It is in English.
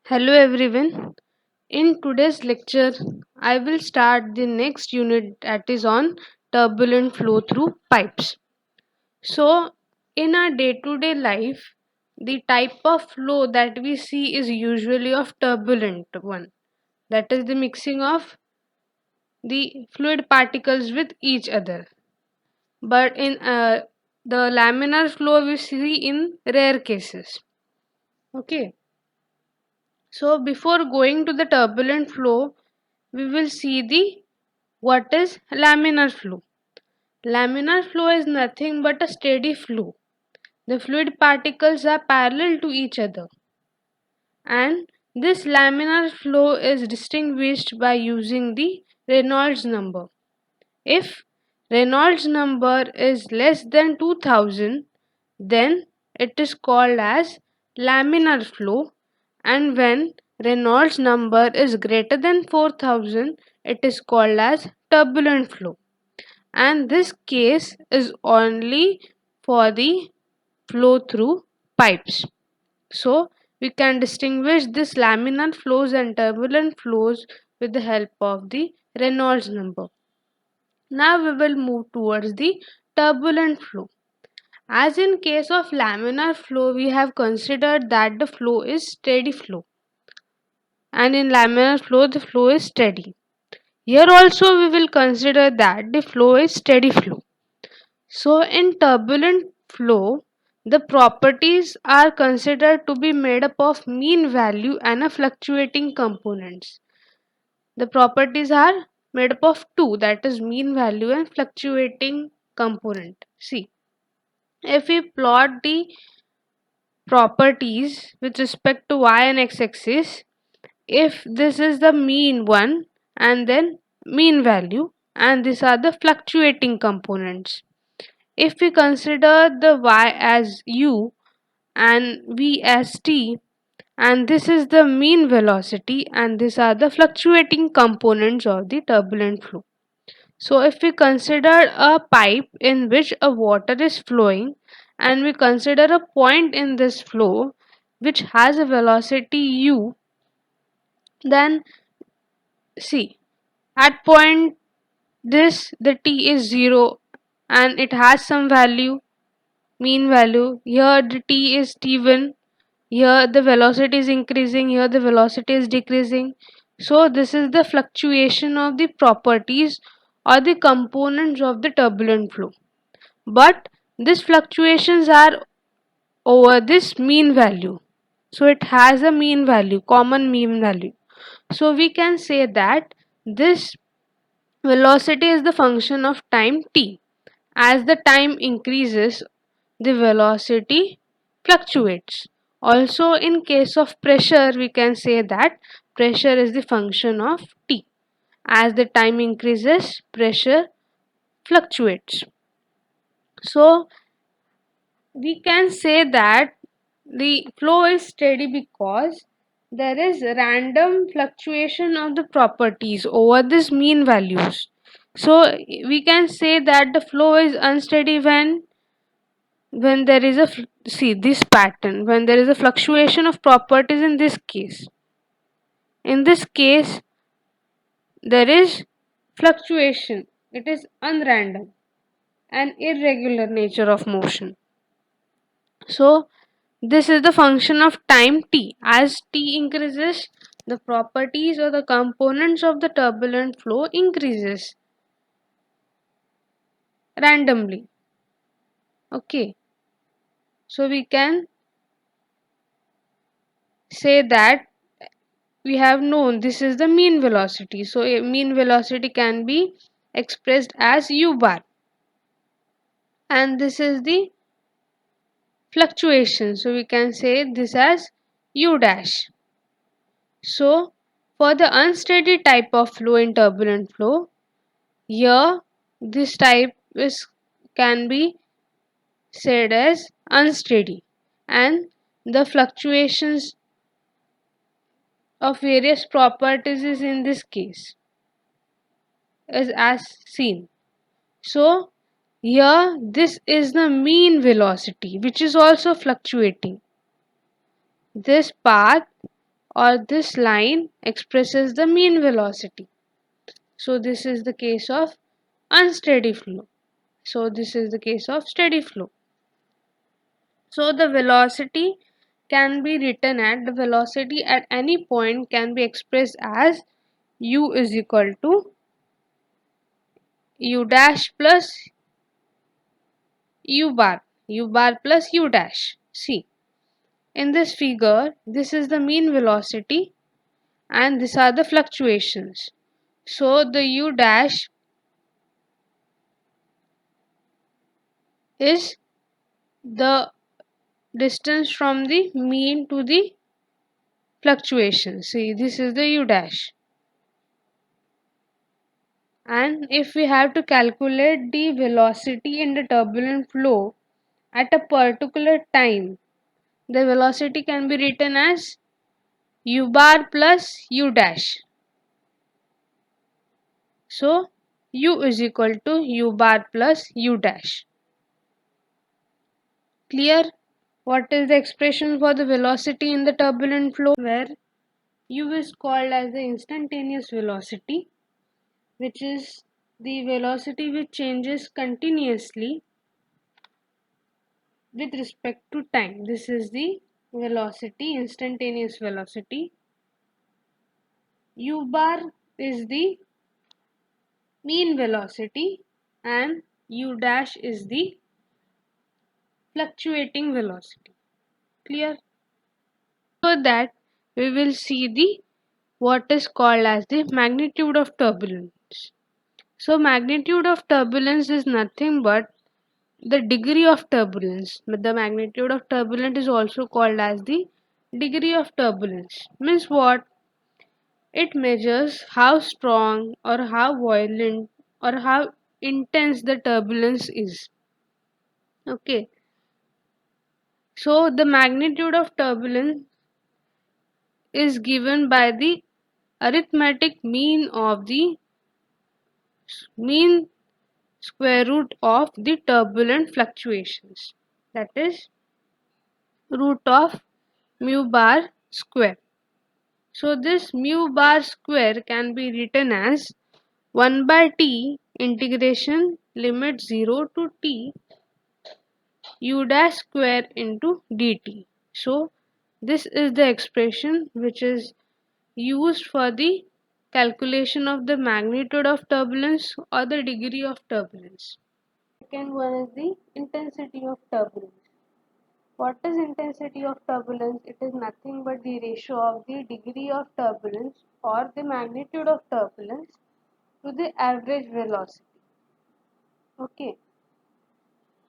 Hello everyone. In today's lecture, I will start the next unit that is on turbulent flow through pipes. So, in our day to day life, the type of flow that we see is usually of turbulent one. That is the mixing of the fluid particles with each other. But in the laminar flow, we see in rare cases. Okay. So, before going to the turbulent flow, we will see the what is laminar flow. Laminar flow is nothing but a steady flow. The fluid particles are parallel to each other, and this laminar flow is distinguished by using the Reynolds number. If Reynolds number is less than 2000, then it is called as laminar flow, and when Reynolds number is greater than 4000, it is called as turbulent flow. And this case is only for the flow through pipes. So we can distinguish this laminar flows and turbulent flows with the help of the Reynolds number. Now we will move towards the turbulent flow. As in case of laminar flow, we have considered that the flow is steady flow, and in laminar flow the flow is steady. Here also we will consider that the flow is steady flow. So in turbulent flow, the properties are considered to be made up of mean value and a fluctuating components. The properties are made up of two, that is mean value and fluctuating component. See, if we plot the properties with respect to y and x axis, if this is the mean one and then mean value, and these are the fluctuating components. If we consider the y as u and v as t, and this is the mean velocity and these are the fluctuating components of the turbulent flow. So if we consider a pipe in which a water is flowing and we consider a point in this flow which has a velocity u, then see, at point this the t is 0 and it has some value, mean value. Here the t is t1, here the velocity is increasing, here the velocity is decreasing. So this is the fluctuation of the properties or the components of the turbulent flow. But these fluctuations are over this mean value. So it has a mean value, common mean value. So we can say that this velocity is the function of time t. As the time increases, the velocity fluctuates. Also, in case of pressure, we can say that pressure is the function of T. As the time increases, pressure fluctuates. So, we can say that the flow is steady because there is random fluctuation of the properties over these mean values. So, we can say that the flow is unsteady when there is a see this pattern, when there is a fluctuation of properties. In this case there is fluctuation, it is unrandom and irregular nature of motion. So this is the function of time t. As t increases, the properties or the components of the turbulent flow increases randomly. Okay, so we can say that we have known this is the mean velocity. So a mean velocity can be expressed as u bar, and this is the fluctuation. So we can say this as u dash. So for the unsteady type of flow in turbulent flow, here this type is can be said as unsteady, and the fluctuations of various properties is in this case is as seen. So here this is the mean velocity which is also fluctuating. This path or this line expresses the mean velocity. So this is the case of unsteady flow. So this is the case of steady flow. So the velocity can be written at the velocity at any point can be expressed as u is equal to u dash plus u bar plus u dash. See, in this figure, this is the mean velocity and these are the fluctuations. So the u dash is the distance from the mean to the fluctuation. See, this is the u dash. And if we have to calculate the velocity in the turbulent flow at a particular time, the velocity can be written as u bar plus u dash. So u is equal to u bar plus u dash. Clear? What is the expression for the velocity in the turbulent flow? Where u is called as the instantaneous velocity, which is the velocity which changes continuously with respect to time. This is the velocity, instantaneous velocity. U bar is the mean velocity and u dash is the fluctuating velocity. Clear? So that we will see the what is called as the magnitude of turbulence. So magnitude of turbulence is nothing but the degree of turbulence. But the magnitude of turbulence is also called as the degree of turbulence. Means what? It measures how strong or how violent or how intense the turbulence is. Okay. So the magnitude of turbulence is given by the arithmetic mean of the mean square root of the turbulent fluctuations. That is root of mu bar square. So this mu bar square can be written as 1 by t integration limit 0 to t u dash square into dt. So this is the expression which is used for the calculation of the magnitude of turbulence or the degree of turbulence. Second one is the intensity of turbulence. What is intensity of turbulence? It is nothing but the ratio of the degree of turbulence or the magnitude of turbulence to the average velocity. Okay.